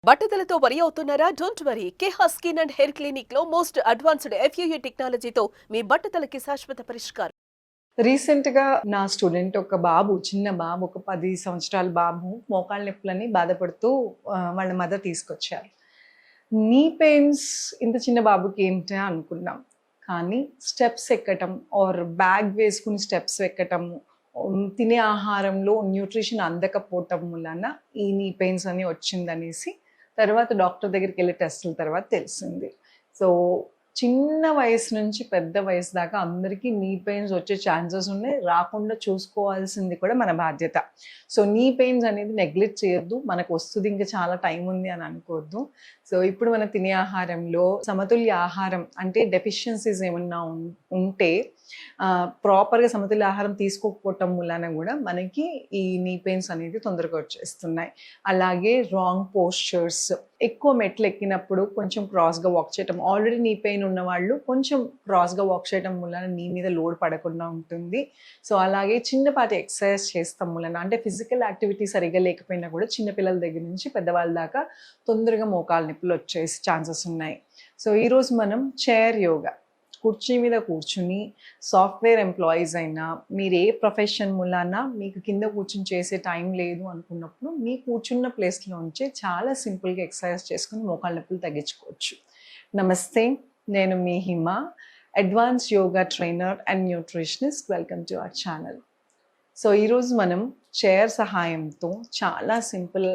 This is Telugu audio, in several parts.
బట్టతలతో వరి అవుతున్నారా? Don't worry. Keha skin and hair clinic లో మోస్ట్ అడ్వాన్స్డ్ FUE టెక్నాలజీతో మీ బట్టతలకి శాశ్వత పరిష్కారం. రీసెంట్‌గా నా స్టూడెంట్ ఒక బాబు, చిన్న బాబు, ఒక 10 సంవత్సరాల బాబు మోకాళ్ళ నొప్పులని బాధపడుతూ వాళ్ళ మదర్ తీసుకొచ్చారు. నీ పెయిన్స్ ఇంత చిన్న బాబుకి ఏంటా అనుకున్నాం. కానీ స్టెప్స్ ఎక్కటం ఆర్ బ్యాగ్ వేసుకుని స్టెప్స్ ఎక్కటము, తినే ఆహారంలో న్యూట్రిషన్ అందకపోవటం వలన ఈ నీ పెయిన్స్ అని వచ్చిందనేసి తర్వాత డాక్టర్ దగ్గరికి టెస్టుల తర్వాత తెలిసింది. సో చిన్న వయసు నుంచి పెద్ద వయసు దాకా అందరికీ నీ పెయిన్స్ వచ్చే ఛాన్సెస్ ఉన్నాయి. రాకుండా చూసుకోవాల్సింది కూడా మన బాధ్యత. సో నీ పెయిన్స్ అనేది నెగ్లెక్ట్ చేయొద్దు. మనకు వస్తుంది, ఇంకా చాలా టైం ఉంది అని అనుకోవద్దు. సో ఇప్పుడు మనం తినే ఆహారంలో సమతుల్య ఆహారం అంటే డెఫిషియన్సీస్ ఏమన్నా ఉంటే ప్రాపర్గా సమతుల్య ఆహారం తీసుకోకపోవటం వలన కూడా మనకి ఈ నీ పెయిన్స్ అనేది తొందరగా వచ్చేస్తున్నాయి. అలాగే రాంగ్ పోస్చర్స్, ఎక్కువ మెట్లు ఎక్కినప్పుడు కొంచెం క్రాస్గా వాక్ చేయటం, ఆల్రెడీ నీ పెయిన్ ఉన్న వాళ్ళు కొంచెం క్రాస్గా వాక్ చేయటం వలన నీ మీద లోడ్ పడకుండా ఉంటుంది. సో అలాగే చిన్నపాటి ఎక్సర్సైజ్ చేస్తాం వలన, అంటే ఫిజికల్ యాక్టివిటీ సరిగా లేకపోయినా కూడా చిన్నపిల్లల దగ్గర నుంచి పెద్దవాళ్ళ దాకా తొందరగా మోకాలు నొప్పులు వచ్చే ఛాన్సెస్ ఉన్నాయి. సో ఈరోజు మనం చైర్ యోగా, కుర్చీ మీద కూర్చుని, సాఫ్ట్వేర్ ఎంప్లాయీస్ అయినా మీరు ఏ ప్రొఫెషన్ మూలానా మీకు కింద కూర్చుని చేసే టైం లేదు అనుకున్నప్పుడు మీ కూర్చున్న ప్లేస్లో ఉంచి చాలా సింపుల్గా ఎక్సర్సైజ్ చేసుకుని మోకాళ్ళ నొప్పులు తగ్గించుకోవచ్చు. నమస్తే, నేను మీ Hima, advance yoga trainer and nutritionist. Welcome to our channel. So ఈరోజు మనం చైర్ సహాయంతో చాలా సింపుల్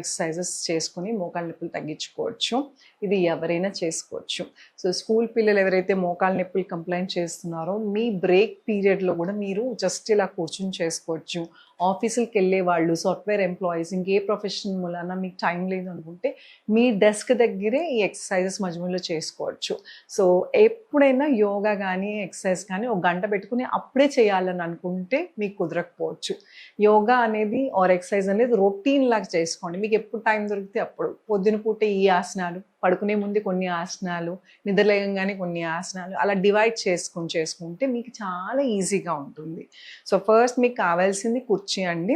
ఎక్సర్సైజెస్ చేసుకుని మోకాళ్ళ నొప్పులు తగ్గించుకోవచ్చు. ఇది ఎవరైనా చేసుకోవచ్చు. సో స్కూల్ పిల్లలు ఎవరైతే మోకాళ్ళ నొప్పులు కంప్లైంట్ చేస్తున్నారో మీ బ్రేక్ పీరియడ్లో కూడా మీరు జస్ట్ ఇలా కూర్చుని చేసుకోవచ్చు. ఆఫీసులకు వెళ్ళే వాళ్ళు, సాఫ్ట్వేర్ ఎంప్లాయీస్, ఇంకే ప్రొఫెషన్ మూలన మీకు టైం లేదు అనుకుంటే మీ డెస్క్ దగ్గరే ఈ ఎక్సర్సైజెస్ మధ్యలో చేసుకోవచ్చు. సో ఎప్పుడైనా యోగా కానీ ఎక్సర్సైజ్ కానీ ఒక గంట పెట్టుకుని అప్పుడే చేయాలని అనుకుంటే మీకు కుదరకపోవచ్చు. యోగా అనేది ఆర్ ఎక్సర్సైజ్ అనేది రొటీన్ లాగా చేసుకోండి. మీకు ఎప్పుడు టైం దొరికితే అప్పుడు. పొద్దున పూట ఈ ఆసనాలు, పడుకునే ముందు కొన్ని ఆసనాలు, నిద్రలేయంగానే కొన్ని ఆసనాలు, అలా డివైడ్ చేసుకుంటే మీకు చాలా ఈజీగా ఉంటుంది. సో ఫస్ట్ మీకు కావాల్సింది కుర్చీ అండి.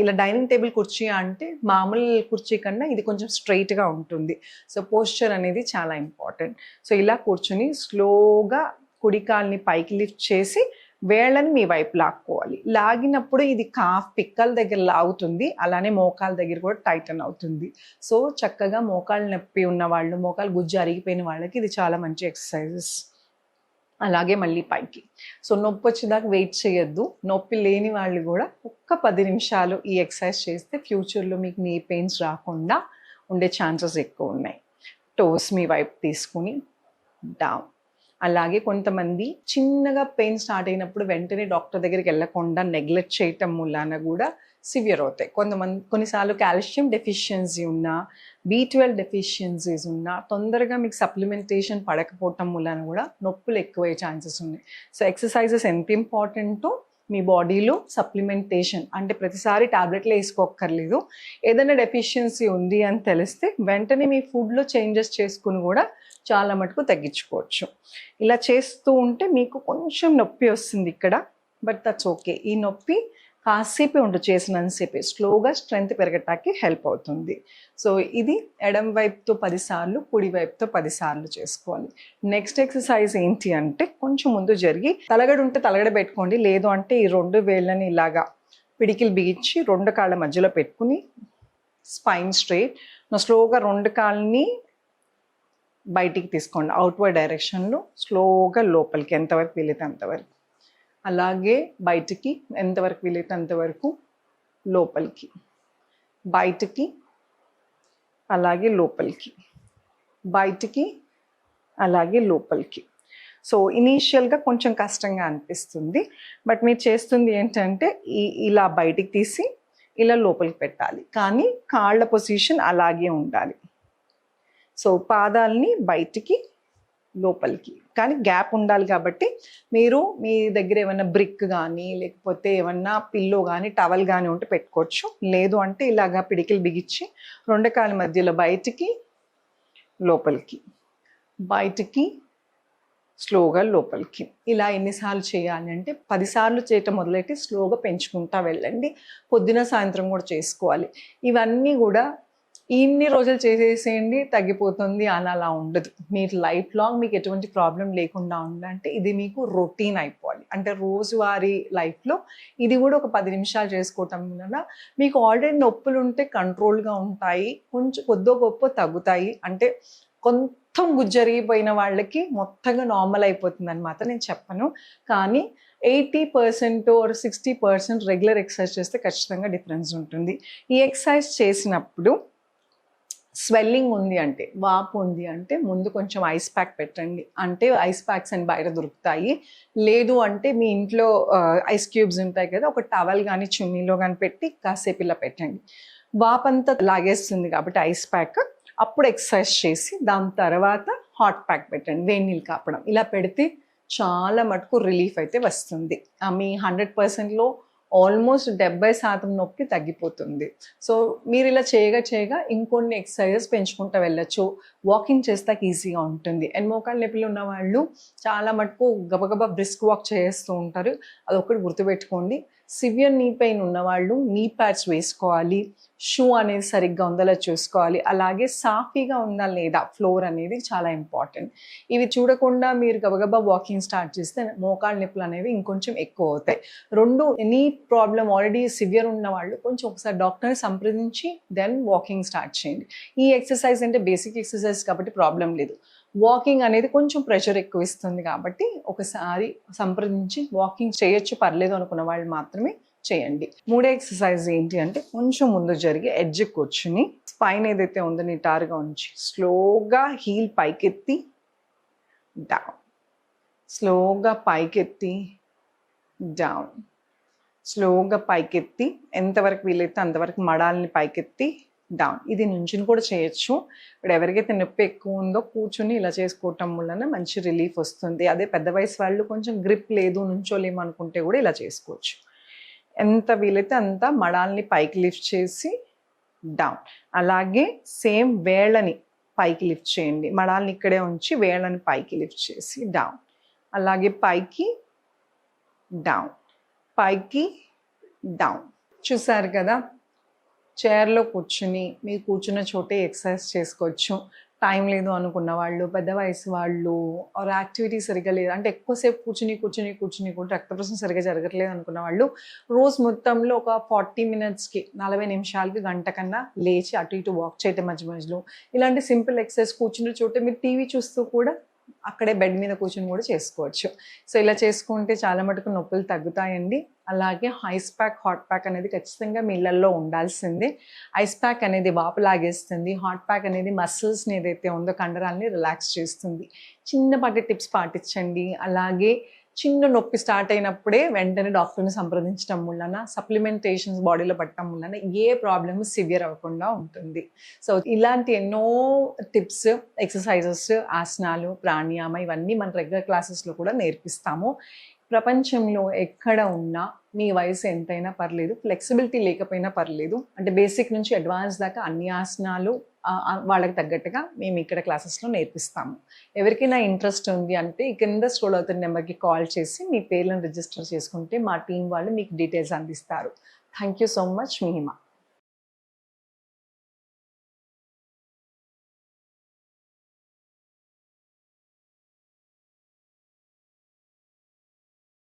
ఇలా డైనింగ్ టేబుల్ కుర్చీ అంటే మామూలు కుర్చీ కన్నా ఇది కొంచెం స్ట్రైట్గా ఉంటుంది. సో పోస్చర్ అనేది చాలా ఇంపార్టెంట్. సో ఇలా కూర్చుని స్లోగా కుడి కాల్ని పైకి లిఫ్ట్ చేసి వేళ్ళని మీ వైపు లాక్కోవాలి. లాగినప్పుడు ఇది కాఫ్ పిక్కల దగ్గర లాగుతుంది, అలానే మోకాల దగ్గర కూడా టైటన్ అవుతుంది. సో చక్కగా మోకాలు నొప్పి ఉన్న వాళ్ళు, మోకాలు గుజ్జు అరిగిపోయిన వాళ్ళకి ఇది చాలా మంచి ఎక్సర్సైజెస్. అలాగే మళ్ళీ పైకి. సో నొప్పి వచ్చేదాకా వెయిట్ చేయొద్దు. నొప్పి లేని వాళ్ళు కూడా ఒక్క 10 నిమిషాలు ఈ ఎక్సర్సైజ్ చేస్తే ఫ్యూచర్లో మీకు నీ పెయిన్స్ రాకుండా ఉండే ఛాన్సెస్ ఎక్కువ ఉన్నాయి. టోస్ మీ వైపు తీసుకుని డౌన్. అలాగే కొంతమంది చిన్నగా పెయిన్ స్టార్ట్ అయినప్పుడు వెంటనే డాక్టర్ దగ్గరికి వెళ్ళకుండా నెగ్లెక్ట్ చేయటం మూలాన కూడా సివియర్ అవుతాయి. కొన్నిసార్లు కాల్షియం డెఫిషియన్సీ ఉన్నా, B12 డెఫిషియన్సీస్ ఉన్నా, తొందరగా మీకు సప్లిమెంటేషన్ పడకపోవటం మూలాన కూడా నొప్పులు ఎక్కువయ్యే ఛాన్సెస్ ఉన్నాయి. సో ఎక్సర్సైజెస్ ఎంత ఇంపార్టెంటో మీ బాడీలో సప్లిమెంటేషన్, అంటే ప్రతిసారి టాబ్లెట్లు వేసుకోక్కర్లేదు. ఏదైనా డెఫిషియన్సీ ఉంది అని తెలిస్తే వెంటనే మీ ఫుడ్లో చేంజెస్ చేసుకుని కూడా చాలా మటుకు తగ్గించుకోవచ్చు. ఇలా చేస్తూ ఉంటే మీకు కొంచెం నొప్పి వస్తుంది ఇక్కడ, బట్ దట్స్ ఓకే. ఈ నొప్పి కాసేపే ఉంటుంది, చేసినంతసేపే. స్లోగా స్ట్రెంగ్త్ పెరగటానికి హెల్ప్ అవుతుంది. సో ఇది ఎడం వైపుతో 10 సార్లు, కుడి వైపుతో 10 సార్లు చేసుకోవాలి. నెక్స్ట్ ఎక్సర్సైజ్ ఏంటి అంటే కొంచెం ముందు జరిగి తలగడ ఉంటే తలగడ పెట్టుకోండి, లేదు అంటే ఈ 2 వేళ్ళని ఇలాగా పిడికిలు బిగించి 2 కాళ్ళ మధ్యలో పెట్టుకుని స్పైన్ స్ట్రైట్. స్లోగా 2 కాళ్ళని బయటికి తీసుకోండి, అవుట్వర్డ్ డైరెక్షన్లో స్లోగా లోపలికి ఎంతవరకు వీలైతే అంతవరకు. అలాగే బయటికి ఎంతవరకు వీలైతే అంతవరకు లోపలికి, బయటికి, అలాగే లోపలికి, బయటికి, అలాగే లోపలికి. సో ఇనీషియల్గా కొంచెం కష్టంగా అనిపిస్తుంది, బట్ మీరు చేస్తుంది ఏంటంటే ఇలా బయటికి తీసి ఇలా లోపలికి పెట్టాలి, కానీ కాళ్ళ పొజిషన్ అలాగే ఉండాలి. సో పాదాలని బయటికి, లోపలికి, కానీ గ్యాప్ ఉండాలి. కాబట్టి మీరు మీ దగ్గర ఏమన్నా బ్రిక్ కానీ, లేకపోతే ఏమన్నా పిల్లో కానీ, టవల్ కానీ ఉంటే పెట్టుకోవచ్చు. లేదు అంటే ఇలాగా పిడికిలు బిగించి 2 కాళ్ళ మధ్యలో బయటికి, లోపలికి, బయటికి, స్లోగా లోపలికి. ఇలా ఎన్నిసార్లు చేయాలి అంటే 10 సార్లు చేయటం మొదలెట్టి స్లోగా పెంచుకుంటా వెళ్ళండి. పొద్దున సాయంత్రం కూడా చేసుకోవాలి. ఇవన్నీ కూడా ఇన్ని రోజులు చేసేసేయండి తగ్గిపోతుంది అని అలా ఉండదు. మీరు లైఫ్ లాంగ్ మీకు ఎటువంటి ప్రాబ్లం లేకుండా ఉండాలంటే ఇది మీకు రొటీన్ అయిపోవాలి. అంటే రోజువారీ లైఫ్లో ఇది కూడా ఒక 10 నిమిషాలు చేసుకోవటం వలన మీకు ఆల్రెడీ నొప్పులు ఉంటే కంట్రోల్గా ఉంటాయి, కొంచెం కొద్దో గొప్ప తగ్గుతాయి. అంటే కొంచెం గుజ్జరిగిపోయిన వాళ్ళకి మొత్తంగా నార్మల్ అయిపోతుంది అని మాత్రం నేను చెప్పను. కానీ 80% or 60% రెగ్యులర్ ఎక్సర్సైజ్ చేస్తే ఖచ్చితంగా డిఫరెన్స్ ఉంటుంది. ఈ ఎక్సర్సైజ్ చేసినప్పుడు స్వెల్లింగ్ ఉంది అంటే, వాపు ఉంది అంటే ముందు కొంచెం ఐస్ ప్యాక్ పెట్టండి. అంటే ఐస్ ప్యాక్స్ అని బయట దొరుకుతాయి. లేదు అంటే మీ ఇంట్లో ఐస్ క్యూబ్స్ ఉంటాయి కదా, ఒక టవల్ కానీ చున్నీలో కానీ పెట్టి కాసేపు ఇలా పెట్టండి. వాపంతా లాగేస్తుంది కాబట్టి ఐస్ ప్యాక్. అప్పుడు ఎక్సర్సైజ్ చేసి దాని తర్వాత హాట్ ప్యాక్ పెట్టండి, వేడి నీళ్ళు కాపడం. ఇలా పెడితే చాలా మటుకు రిలీఫ్ అయితే వస్తుంది. మీ 100%లో ఆల్మోస్ట్ 70% నొప్పి తగ్గిపోతుంది. సో మీరు ఇలా చేయగా ఇంకొన్ని ఎక్సర్సైజెస్ పెంచుకుంటూ వెళ్ళచ్చు. వాకింగ్ చేస్తాక ఈజీగా ఉంటుంది. అండ్ మోకాళ్ళ నొప్పులు ఉన్న వాళ్ళు చాలా మటుకు గబగబా బ్రిస్క్ వాక్ చేస్తూ ఉంటారు. అదొకటి గుర్తుపెట్టుకోండి. సివియర్ నీ పెయిన్ ఉన్నవాళ్ళు నీ ప్యాడ్స్ వేసుకోవాలి. షూ అనేది సరిగ్గా ఉందలా చూసుకోవాలి. అలాగే సాఫీగా ఉందా లేదా ఫ్లోర్ అనేది చాలా ఇంపార్టెంట్. ఇవి చూడకుండా మీరు గబగబా వాకింగ్ స్టార్ట్ చేస్తే మోకాళ్ళ నొప్పులు అనేవి ఇంకొంచెం ఎక్కువ అవుతాయి. రెండు నీ ప్రాబ్లం ఆల్రెడీ సివియర్ ఉన్న వాళ్ళు కొంచెం ఒకసారి డాక్టర్ని సంప్రదించి దెన్ వాకింగ్ స్టార్ట్ చేయండి. ఈ ఎక్సర్సైజ్ అంటే బేసిక్ ఎక్సర్సైజ్ కాబట్టి ప్రాబ్లం లేదు. వాకింగ్ అనేది కొంచెం ప్రెషర్ ఎక్కువ ఇస్తుంది కాబట్టి ఒకసారి సంప్రదించి వాకింగ్ చేయొచ్చు పర్లేదు అనుకున్న వాళ్ళు మాత్రమే చేయండి. మూడో ఎక్సర్సైజ్ ఏంటి అంటే కొంచెం ముందు జరిగి ఎడ్జ్ కూర్చుని స్పైన్ ఏదైతే ఉందో నిటారుగా ఉంచి స్లోగా హీల్ పైకెత్తి డౌన్, స్లోగా పైకెత్తి డౌన్, స్లోగా పైకెత్తి ఎంతవరకు వీలైతే అంతవరకు మడాలని పైకెత్తి డౌన్. ఇది నుంచుని కూడా చేయొచ్చు. ఇప్పుడు ఎవరికైతే నొప్పి ఎక్కువ ఉందో కూర్చుని ఇలా చేసుకోవటం వలన మంచి రిలీఫ్ వస్తుంది. అదే పెద్ద వయసు వాళ్ళు కొంచెం గ్రిప్ లేదు నుంచోలేము అనుకుంటే కూడా ఇలా చేసుకోవచ్చు. ఎంత వీలైతే అంత మడాల్ని పైకి లిఫ్ట్ చేసి డౌన్. అలాగే సేమ్ వేళ్ళని పైకి లిఫ్ట్ చేయండి. మడాల్ని ఇక్కడే ఉంచి వేళ్ళని పైకి లిఫ్ట్ చేసి డౌన్. అలాగే పైకి డౌన్, పైకి డౌన్. చూసారు కదా, చైర్లో కూర్చుని మీరు కూర్చున్న చోటే ఎక్సర్సైజ్ చేసుకోవచ్చు. టైం లేదు అనుకున్న వాళ్ళు, పెద్ద వయసు వాళ్ళు, ఆర్ యాక్టివిటీ సరిగ్గా లేదు అంటే ఎక్కువసేపు కూర్చుని కూడా రక్త ప్రసరణ సరిగ్గా జరగట్లేదు అనుకున్న వాళ్ళు రోజు మొత్తంలో ఒక 40 నిమిషాలకి 40 నిమిషాలకి గంట కన్నా లేచి అటు ఇటు వాక్ చేయటం మధ్యలో ఇలాంటి సింపుల్ ఎక్సర్సైజ్ కూర్చున్న చోటే మీరు టీవీ చూస్తూ కూడా అక్కడే బెడ్ మీద కూర్చొని కూడా చేసుకోవచ్చు. సో ఇలా చేసుకుంటే చాలా మటుకు నొప్పులు తగ్గుతాయండి. అలాగే ఐస్ ప్యాక్, హాట్ ప్యాక్ అనేది ఖచ్చితంగా మీ ఇళ్ళల్లో ఉండాల్సిందే. ఐస్ ప్యాక్ అనేది వాపు లాగేస్తుంది. హాట్ ప్యాక్ అనేది మసిల్స్ని ఏదైతే ఉందో కండరాలని రిలాక్స్ చేస్తుంది. చిన్నపాటి టిప్స్ పాటించండి. అలాగే చిన్న నొప్పి స్టార్ట్ అయినప్పుడే వెంటనే డాక్టర్ని సంప్రదించడం వలన సప్లిమెంటేషన్స్ బాడీలో పట్టడం వలన ఏ ప్రాబ్లమ్ సివియర్ అవ్వకుండా ఉంటుంది. సో ఇలాంటి ఎన్నో టిప్స్, ఎక్సర్సైజెస్, ఆసనాలు, ప్రాణాయామ ఇవన్నీ మన రెగ్యులర్ క్లాసెస్లో కూడా నేర్పిస్తాము. ప్రపంచంలో ఎక్కడ ఉన్నా మీ వయసు ఎంతైనా పర్లేదు, ఫ్లెక్సిబిలిటీ లేకపోయినా పర్లేదు, అంటే బేసిక్ నుంచి అడ్వాన్స్ దాకా అన్ని ఆసనాలు వాళ్ళకి తగ్గట్టుగా మేము ఇక్కడ క్లాసెస్లో నేర్పిస్తాము. ఎవరికైనా ఇంట్రెస్ట్ ఉంది అంటే ఈ కింద స్క్రోల్ అవుతున్న నెంబర్కి కాల్ చేసి మీ పేర్లను రిజిస్టర్ చేసుకుంటే మా టీం వాళ్ళు మీకు డీటెయిల్స్ అందిస్తారు. Thank you so much. Me Hima.